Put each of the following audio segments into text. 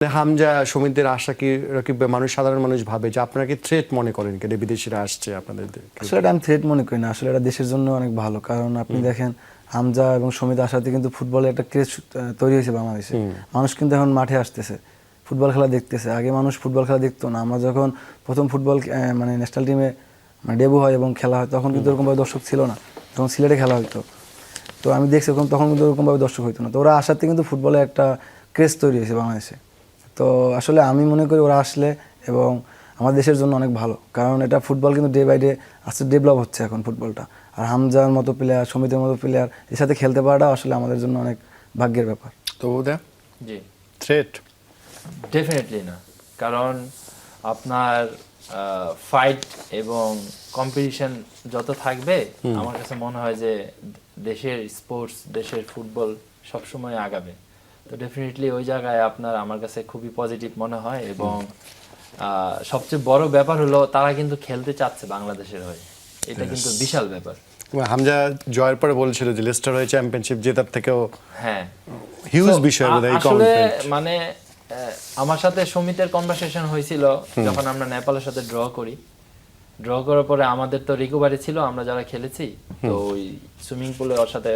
হামজা সমিতির আশা কি রাকিব ভাই, মানুষ সাধারণ মানুষ ভাবে যে আপনারা কি থ্রেট মনে করেন কেন বিদেশিরা আসছে আপনাদের? আসলে এটা আমি থ্রেট মনে করি না, আসলে এটা দেশের জন্য অনেক ভালো। কারণ আপনি দেখেন হামজা এবং সমিত আসাতে কিন্তু ফুটবলে একটা ক্রেজ তৈরি হয়েছে বাংলাদেশে। মানুষ কিন্তু এখন মাঠে আসতেছে, ফুটবল খেলা দেখতেছে। আগে মানুষ ফুটবল খেলা দেখতো না। আমরা যখন প্রথম ফুটবল মানে ন্যাশনাল টিমে মানে ডেবু হয় এবং খেলা হয়, তখন কিন্তু ওরকমভাবে দর্শক ছিল না, তখন সিলেটে খেলা হতো। তো আমি দেখছি তখন কিন্তু ওরকমভাবে দর্শক হইতো না। তো ওরা আসাতে কিন্তু ফুটবলে একটা ক্রেজ তৈরি হয়েছে বাংলাদেশে। তো আসলে আমি মনে করি ওরা আসলে এবং আমার দেশের জন্য অনেক ভালো, কারণ এটা ফুটবল কিন্তু ডে বাই ডে আস্তে ডেভেলপ হচ্ছে এখন ফুটবলটা। আর হামজার মতো প্লেয়ার, সমিতের মতো প্লেয়ার এর সাথে খেলতে পারাটা আসলে আমাদের জন্য অনেক ভাগ্যের ব্যাপার। তো ওদের জি থ্রেট ডেফিনেটলি না, কারণ আপনার ফাইট এবং কম্পিটিশন যত থাকবে আমার কাছে মনে হয় যে দেশের স্পোর্টস, দেশের ফুটবল সবসময় আগাবে। তো ডেফিনেটলি ওই জায়গায় আপনার আমার কাছে খুবই পজিটিভ মনে হয়। এবং সবচেয়ে বড় ব্যাপার হলো তারা কিন্তু খেলতে চাচ্ছে বাংলাদেশের হয়ে, এটা কিন্তু বিশাল ব্যাপার। হামজা জয়ের পরে বলছিল যে লেস্টার হয়ে চ্যাম্পিয়নশিপ জেতার থেকেও হ্যাঁ, হিউজ So, বিষয় বোধহয় এই আসলে কমিটমেন্ট। মানে আমার সাথে সমিতের কনভারসেশন হয়েছিল যখন আমরা নেপালের সাথে ড্র করি। ড্র করার পরে আমাদের তো রিকভারি ছিল, আমরা যারা খেলেছি, তো ওই সুইমিং পুলে ওর সাথে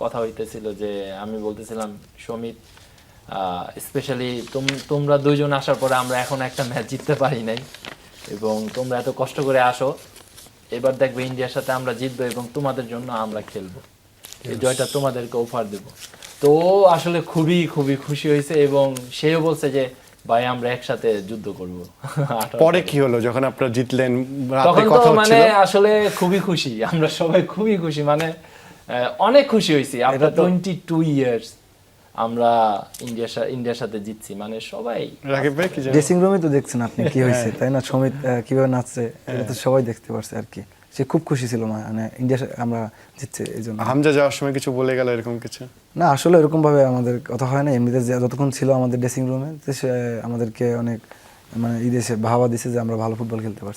কথা হইতেছিল যে আমি বলতেছিলাম সমিত, স্পেশালি তোমরা দুইজন আসার পরে আমরা এখন একটা ম্যাচ জিততে পারি নাই, এবং তোমরা এত কষ্ট করে আসো, এবার দেখবে ইন্ডিয়ার সাথে আমরা জিতবো এবং তোমাদের জন্য আমরা খেলবো, এই জয়টা তোমাদেরকে অফার দেব। তো ও আসলে খুবই খুবই খুশি হয়েছে এবং সেও বলছে যে ভাই আমরা একসাথে যুদ্ধ করব। পরে কি হলো যখন আপনারা জিতলেন? রাতে তখন কথা তো মানে হচ্ছিল আসলে খুবই খুশি, আমরা সবাই খুবই খুশি, মানে অনেক খুশি হয়েছি। আফটার 22 ইয়ার্স আমরা ইন্ডিয়ার সাথে জিতছি, মানে সবাই। রাকিব ভাই কি জানেন? ড্রেসিং রুমে তো দেখছেন আপনি কি হয়েছে, তাই না? সমিত কিভাবে নাচছে, এটা তো সবাই দেখতে পারছে আর কি। সে খুব খুশি ছিল, মানে ইন্ডিয়া আমরা জিতছে এই জন্য। হামজা যাওয়ার সময় কিছু বলে গেল এরকম কিছু? না, আসলে এরকম ভাবে আমাদের কথা হয় না। এমনিতে যতক্ষণ ছিল আমাদের ড্রেসিং রুমে, সে আমাদেরকে অনেক মানে দেশে ভাবা দিছে যে আমরা ভালো ফুটবল খেলতে পারছি।